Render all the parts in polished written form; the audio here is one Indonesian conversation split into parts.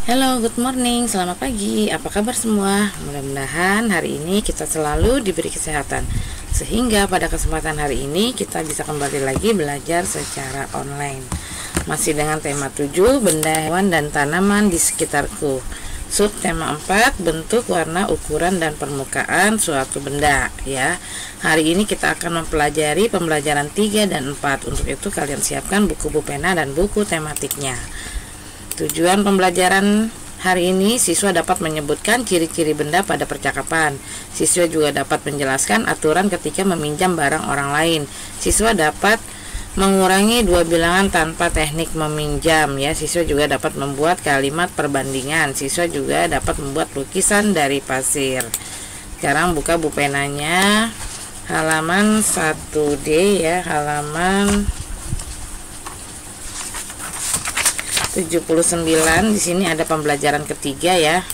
Hello, good morning, selamat pagi. Apa kabar semua? Mudah-mudahan hari ini kita selalu diberi kesehatan, sehingga pada kesempatan hari ini kita bisa kembali lagi belajar secara online. Masih dengan tema 7, benda, hewan, dan tanaman di sekitarku. Subtema 4, bentuk, warna, ukuran, dan permukaan suatu benda. Ya, hari ini kita akan mempelajari pembelajaran 3 dan 4. Untuk itu kalian siapkan buku pena dan buku tematiknya. Tujuan pembelajaran hari ini, siswa dapat menyebutkan ciri-ciri benda pada percakapan. Siswa juga dapat menjelaskan aturan ketika meminjam barang orang lain. Siswa dapat mengurangi dua bilangan tanpa teknik meminjam. Ya, siswa juga dapat membuat kalimat perbandingan. Siswa juga dapat membuat lukisan dari pasir. Sekarang buka buku penanya, halaman 1D ya, halaman 79. Di sini ada pembelajaran ketiga ya.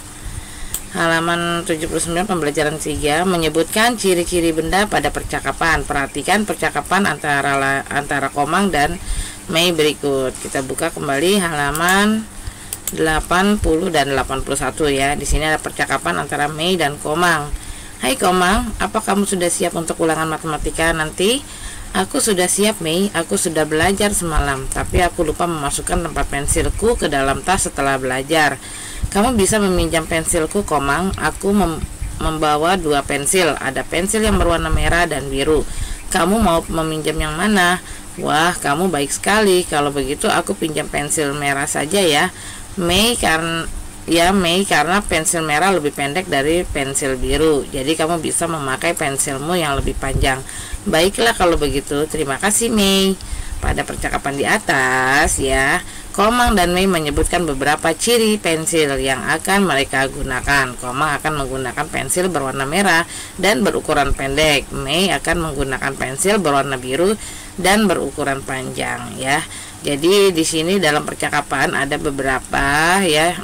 Halaman 79 pembelajaran 3 menyebutkan ciri-ciri benda pada percakapan. Perhatikan percakapan antara Komang dan Mei berikut. Kita buka kembali halaman 80 dan 81 ya. Di sini ada percakapan antara Mei dan Komang. Hai Komang, apa kamu sudah siap untuk ulangan matematika nanti? Aku sudah siap, Mei. Aku sudah belajar semalam, tapi aku lupa memasukkan tempat pensilku ke dalam tas setelah belajar. Kamu bisa meminjam pensilku, Komang. Aku membawa dua pensil. Ada pensil yang berwarna merah dan biru. Kamu mau meminjam yang mana? Wah, kamu baik sekali. Kalau begitu aku pinjam pensil merah saja ya, Mei, karena pensil merah lebih pendek dari pensil biru. Jadi kamu bisa memakai pensilmu yang lebih panjang. Baiklah kalau begitu, terima kasih Mei. Pada percakapan di atas ya, Komang dan Mei menyebutkan beberapa ciri pensil yang akan mereka gunakan. Komang akan menggunakan pensil berwarna merah dan berukuran pendek. Mei akan menggunakan pensil berwarna biru dan berukuran panjang ya. Jadi di sini dalam percakapan ada beberapa ya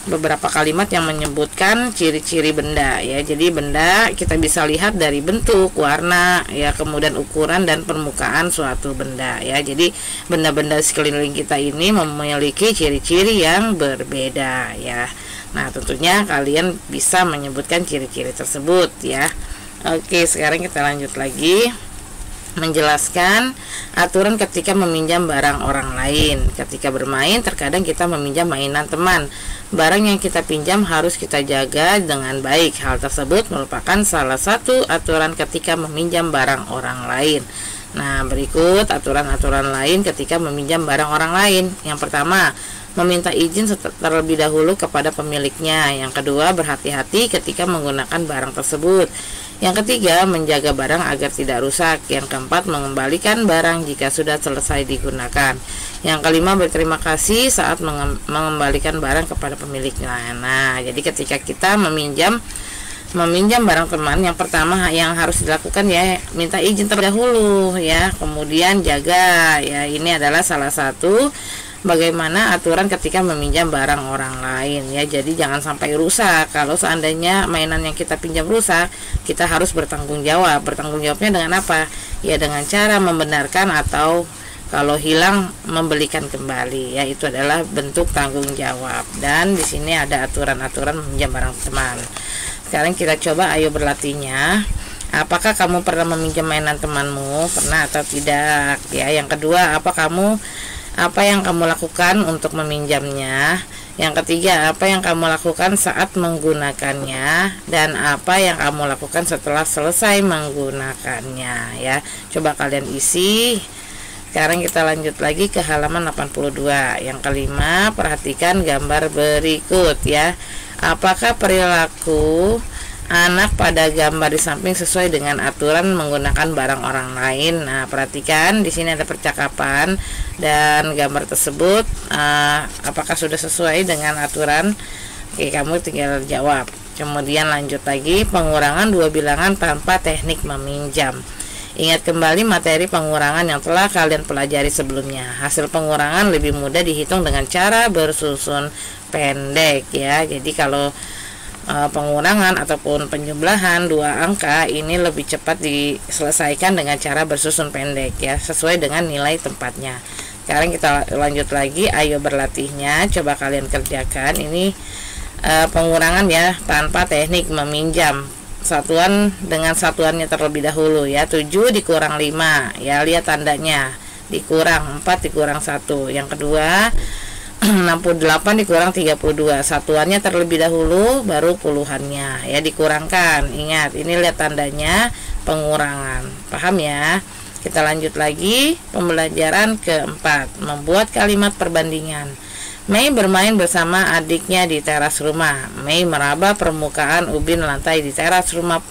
beberapa kalimat yang menyebutkan ciri-ciri benda ya. Jadi benda kita bisa lihat dari bentuk, warna ya, kemudian ukuran dan permukaan suatu benda ya. Jadi benda-benda sekeliling kita ini memiliki ciri-ciri yang berbeda ya. Nah, tentunya kalian bisa menyebutkan ciri-ciri tersebut ya. Oke, sekarang kita lanjut lagi menjelaskan aturan ketika meminjam barang orang lain. Ketika bermain, terkadang kita meminjam mainan teman. Barang yang kita pinjam harus kita jaga dengan baik. Hal tersebut merupakan salah satu aturan ketika meminjam barang orang lain. Nah, berikut aturan-aturan lain ketika meminjam barang orang lain. Yang pertama, meminta izin terlebih dahulu kepada pemiliknya. Yang kedua, berhati-hati ketika menggunakan barang tersebut. Yang ketiga, menjaga barang agar tidak rusak. Yang keempat, mengembalikan barang jika sudah selesai digunakan. Yang kelima, berterima kasih saat mengembalikan barang kepada pemiliknya. Nah, jadi ketika kita meminjam barang teman, yang pertama yang harus dilakukan ya, minta izin terlebih dahulu ya. Kemudian jaga ya, ini adalah salah satu bagaimana aturan ketika meminjam barang orang lain ya. Jadi jangan sampai rusak. Kalau seandainya mainan yang kita pinjam rusak, kita harus bertanggung jawab. Bertanggung jawabnya dengan apa? Ya dengan cara membenarkan atau kalau hilang membelikan kembali ya. Itu adalah bentuk tanggung jawab. Dan di sini ada aturan-aturan meminjam barang teman. Sekarang kita coba, ayo berlatihnya. Apakah kamu pernah meminjam mainan temanmu? Pernah atau tidak? Ya, yang kedua, apa yang kamu lakukan untuk meminjamnya? Yang ketiga, apa yang kamu lakukan saat menggunakannya? Dan apa yang kamu lakukan setelah selesai menggunakannya ya. Coba kalian isi. Sekarang kita lanjut lagi ke halaman 82. Yang kelima, perhatikan gambar berikut ya. Apakah perilaku anak pada gambar di samping sesuai dengan aturan menggunakan barang orang lain? Nah, perhatikan di sini ada percakapan dan gambar tersebut apakah sudah sesuai dengan aturan? Oke, kamu tinggal jawab. Kemudian lanjut lagi, pengurangan dua bilangan tanpa teknik meminjam. Ingat kembali materi pengurangan yang telah kalian pelajari sebelumnya. Hasil pengurangan lebih mudah dihitung dengan cara bersusun pendek ya. Jadi kalau pengurangan ataupun penjumlahan dua angka ini lebih cepat diselesaikan dengan cara bersusun pendek ya, sesuai dengan nilai tempatnya. Sekarang kita lanjut lagi, ayo berlatihnya. Coba kalian kerjakan. Ini pengurangan ya, tanpa teknik meminjam. Satuan dengan satuannya terlebih dahulu ya. 7 dikurang 5 ya, lihat tandanya, dikurang 4 dikurang 1. Yang kedua 68 dikurang 32, satuannya terlebih dahulu baru puluhannya ya, dikurangkan. Ingat, ini lihat tandanya pengurangan, paham ya. Kita lanjut lagi, pembelajaran keempat, membuat kalimat perbandingan. Mei bermain bersama adiknya di teras rumah. Mei meraba permukaan ubin lantai di teras rumah.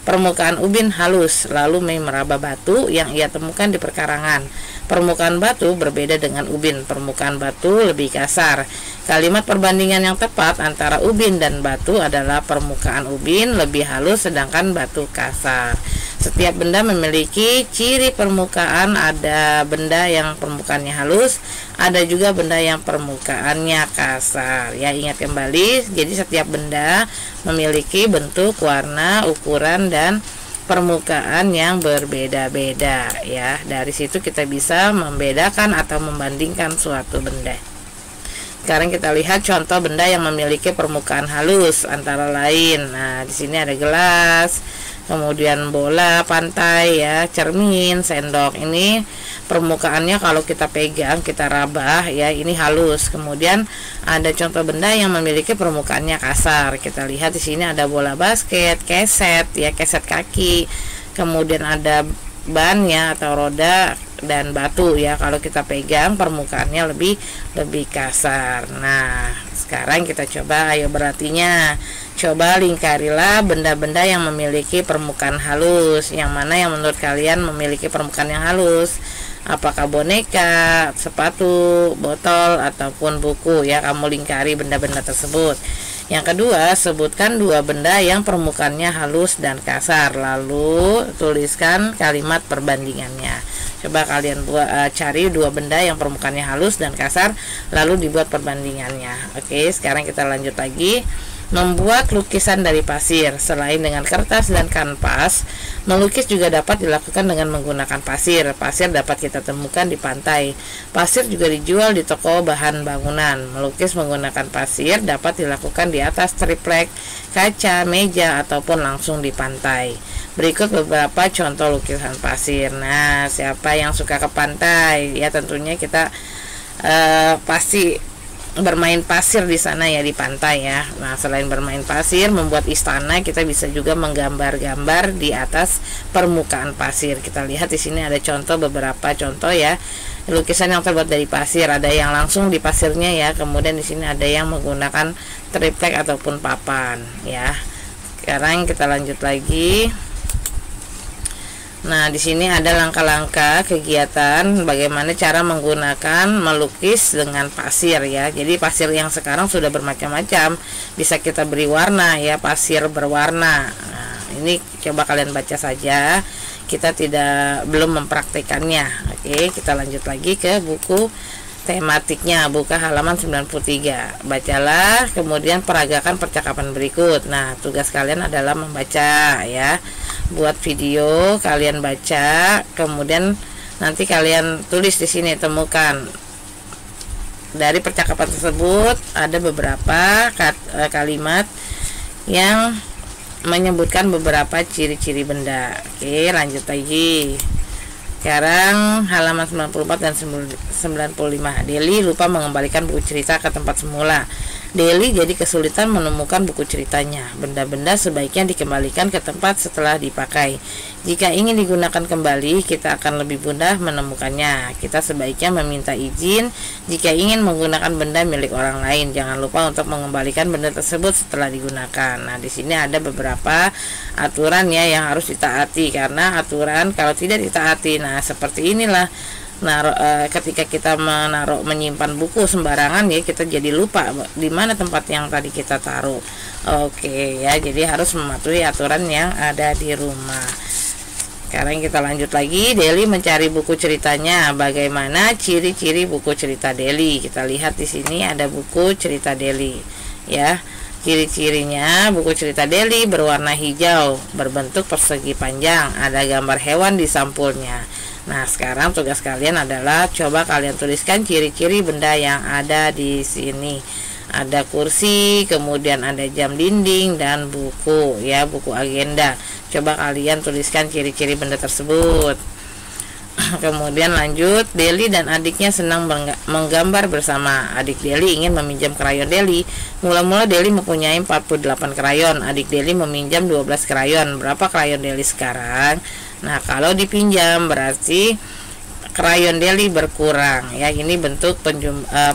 Permukaan ubin halus, lalu Mei meraba batu yang ia temukan di perkarangan. Permukaan batu berbeda dengan ubin, permukaan batu lebih kasar. Kalimat perbandingan yang tepat antara ubin dan batu adalah permukaan ubin lebih halus sedangkan batu kasar. Setiap benda memiliki ciri permukaan, ada benda yang permukaannya halus, ada juga benda yang permukaannya kasar. Ya, ingat kembali, jadi setiap benda memiliki bentuk, warna, ukuran, dan permukaan yang berbeda-beda ya. Dari situ kita bisa membedakan atau membandingkan suatu benda. Sekarang kita lihat contoh benda yang memiliki permukaan halus antara lain. Nah, di sini ada gelas, kemudian bola, pantai ya, cermin, sendok. Ini permukaannya kalau kita pegang, kita raba ya, ini halus. Kemudian ada contoh benda yang memiliki permukaannya kasar. Kita lihat di sini ada bola basket, keset ya, keset kaki. Kemudian ada ban ya atau roda, dan batu ya, kalau kita pegang permukaannya lebih kasar. Nah, sekarang kita coba, ayo berartinya. Coba lingkarilah benda-benda yang memiliki permukaan halus. Yang mana yang menurut kalian memiliki permukaan yang halus? Apakah boneka, sepatu, botol, ataupun buku ya? Kamu lingkari benda-benda tersebut. Yang kedua, sebutkan dua benda yang permukaannya halus dan kasar, lalu tuliskan kalimat perbandingannya. Coba kalian cari dua benda yang permukaannya halus dan kasar, lalu dibuat perbandingannya. Oke, sekarang kita lanjut lagi. Membuat lukisan dari pasir. Selain dengan kertas dan kanvas, melukis juga dapat dilakukan dengan menggunakan pasir. Pasir dapat kita temukan di pantai. Pasir juga dijual di toko bahan bangunan. Melukis menggunakan pasir dapat dilakukan di atas triplek, kaca, meja, ataupun langsung di pantai. Berikut beberapa contoh lukisan pasir. Nah, siapa yang suka ke pantai? Ya, tentunya kita pasti bermain pasir di sana ya, di pantai ya. Nah, selain bermain pasir, membuat istana, kita bisa juga menggambar-gambar di atas permukaan pasir. Kita lihat di sini ada contoh, beberapa contoh ya, lukisan yang terbuat dari pasir. Ada yang langsung di pasirnya ya, kemudian di sini ada yang menggunakan triplek ataupun papan ya. Sekarang kita lanjut lagi. Nah, di sini ada langkah-langkah kegiatan bagaimana cara menggunakan melukis dengan pasir ya. Jadi pasir yang sekarang sudah bermacam-macam, bisa kita beri warna ya, pasir berwarna. Nah, ini coba kalian baca saja. Kita belum mempraktekannya. Oke, kita lanjut lagi ke buku tematiknya, buka halaman 93. Bacalah, kemudian peragakan percakapan berikut. Nah, tugas kalian adalah membaca ya. Buat video, kalian baca, kemudian nanti kalian tulis di sini, temukan dari percakapan tersebut ada beberapa kalimat yang menyebutkan beberapa ciri-ciri benda. Oke, lanjut lagi. Sekarang halaman 94 dan 95. Deli lupa mengembalikan buku cerita ke tempat semula. Deli jadi kesulitan menemukan buku ceritanya. Benda-benda sebaiknya dikembalikan ke tempat setelah dipakai. Jika ingin digunakan kembali, kita akan lebih mudah menemukannya. Kita sebaiknya meminta izin jika ingin menggunakan benda milik orang lain. Jangan lupa untuk mengembalikan benda tersebut setelah digunakan. Nah, di sini ada beberapa aturan ya yang harus ditaati, karena aturan kalau tidak ditaati, nah seperti inilah. Ketika kita menyimpan buku sembarangan ya, kita jadi lupa di mana tempat yang tadi kita taruh. Oke ya, jadi harus mematuhi aturan yang ada di rumah. Sekarang kita lanjut lagi. Deli mencari buku ceritanya. Bagaimana ciri-ciri buku cerita Deli? Kita lihat di sini ada buku cerita Deli ya. Ciri-cirinya, buku cerita Deli berwarna hijau, berbentuk persegi panjang, ada gambar hewan di sampulnya. Nah, sekarang tugas kalian adalah coba kalian tuliskan ciri-ciri benda yang ada di sini. Ada kursi, kemudian ada jam dinding dan buku ya, buku agenda. Coba kalian tuliskan ciri-ciri benda tersebut. Kemudian lanjut, Deli dan adiknya senang menggambar bersama. Adik Deli ingin meminjam krayon Deli. Mula-mula Deli mempunyai 48 krayon, adik Deli meminjam 12 krayon. Berapa krayon Deli sekarang? Nah, kalau dipinjam berarti krayon Deli berkurang ya. Ini bentuk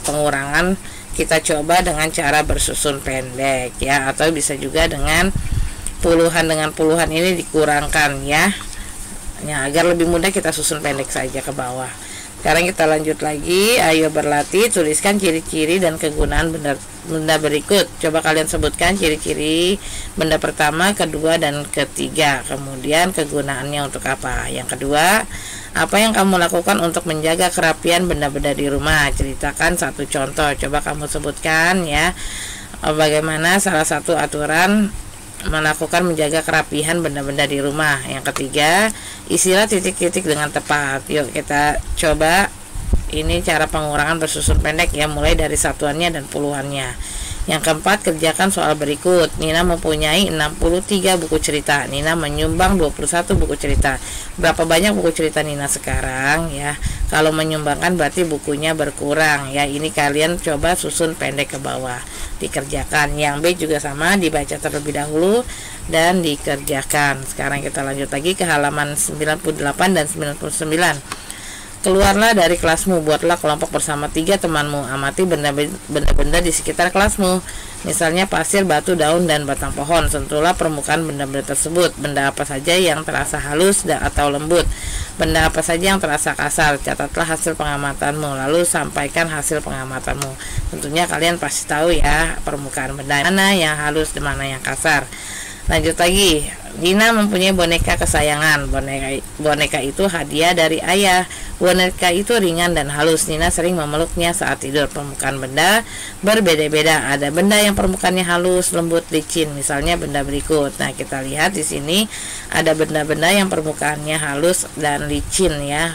pengurangan. Kita coba dengan cara bersusun pendek ya, atau bisa juga dengan puluhan ini dikurangkan ya. Ya, agar lebih mudah kita susun pendek saja ke bawah. Sekarang kita lanjut lagi. Ayo berlatih, tuliskan ciri-ciri dan kegunaan benda berikut. Coba kalian sebutkan ciri-ciri benda pertama, kedua, dan ketiga. Kemudian kegunaannya untuk apa. Yang kedua, apa yang kamu lakukan untuk menjaga kerapian benda-benda di rumah? Ceritakan satu contoh. Coba kamu sebutkan ya, bagaimana salah satu aturan melakukan menjaga kerapihan benda-benda di rumah. Yang ketiga, isilah titik-titik dengan tepat. Yuk kita coba. Ini cara pengurangan bersusun pendek ya, mulai dari satuannya dan puluhannya. Yang keempat, kerjakan soal berikut. Nina mempunyai 63 buku cerita. Nina menyumbang 21 buku cerita. Berapa banyak buku cerita Nina sekarang ya? Kalau menyumbangkan berarti bukunya berkurang ya. Ini kalian coba susun pendek ke bawah. Dikerjakan. Yang B juga sama, dibaca terlebih dahulu dan dikerjakan. Sekarang kita lanjut lagi ke halaman 98 dan 99. Keluarlah dari kelasmu, buatlah kelompok bersama 3 temanmu. Amati benda-benda di sekitar kelasmu. Misalnya pasir, batu, daun, dan batang pohon. Sentuhlah permukaan benda-benda tersebut. Benda apa saja yang terasa halus atau lembut. Benda apa saja yang terasa kasar. Catatlah hasil pengamatanmu, lalu sampaikan hasil pengamatanmu. Tentunya kalian pasti tahu ya permukaan benda mana yang halus dan mana yang kasar. Lanjut lagi. Nina mempunyai boneka kesayangan. Boneka itu hadiah dari ayah. Boneka itu ringan dan halus. Nina sering memeluknya saat tidur. Permukaan benda berbeda-beda. Ada benda yang permukaannya halus, lembut, licin. Misalnya benda berikut. Nah, kita lihat di sini ada benda-benda yang permukaannya halus dan licin ya.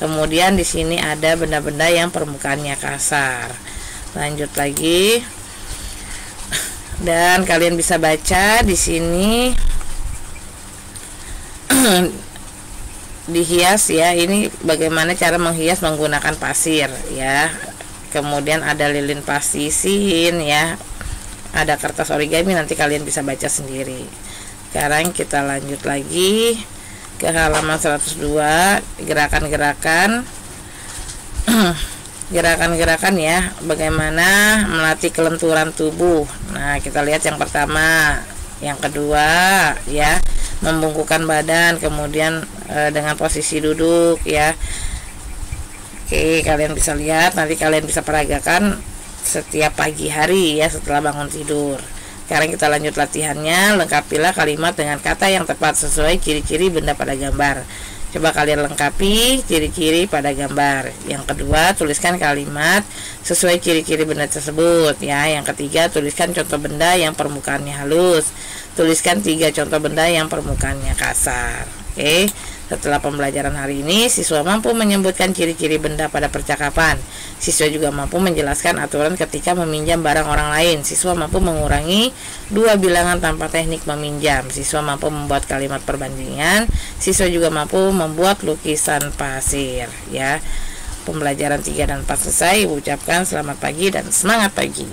Kemudian di sini ada benda-benda yang permukaannya kasar. Lanjut lagi. Dan kalian bisa baca di sini dihias ya. Ini bagaimana cara menghias menggunakan pasir ya. Kemudian ada lilin pastisin ya. Ada kertas origami, nanti kalian bisa baca sendiri. Sekarang kita lanjut lagi ke halaman 102, gerakan-gerakan. Gerakan-gerakan ya, bagaimana melatih kelenturan tubuh. Nah, kita lihat yang pertama, yang kedua ya, membungkukkan badan, kemudian dengan posisi duduk ya. Oke, kalian bisa lihat, nanti kalian bisa peragakan setiap pagi hari ya setelah bangun tidur. Sekarang kita lanjut latihannya. Lengkapilah kalimat dengan kata yang tepat sesuai ciri-ciri benda pada gambar. Coba kalian lengkapi ciri-ciri pada gambar. Yang kedua, tuliskan kalimat sesuai ciri-ciri benda tersebut ya. Yang ketiga, tuliskan contoh benda yang permukaannya halus. Tuliskan 3 contoh benda yang permukaannya kasar. Oke. Setelah pembelajaran hari ini, siswa mampu menyebutkan ciri-ciri benda pada percakapan. Siswa juga mampu menjelaskan aturan ketika meminjam barang orang lain. Siswa mampu mengurangi 2 bilangan tanpa teknik meminjam. Siswa mampu membuat kalimat perbandingan. Siswa juga mampu membuat lukisan pasir ya. Pembelajaran 3 dan 4 selesai. Ucapkan selamat pagi dan semangat pagi.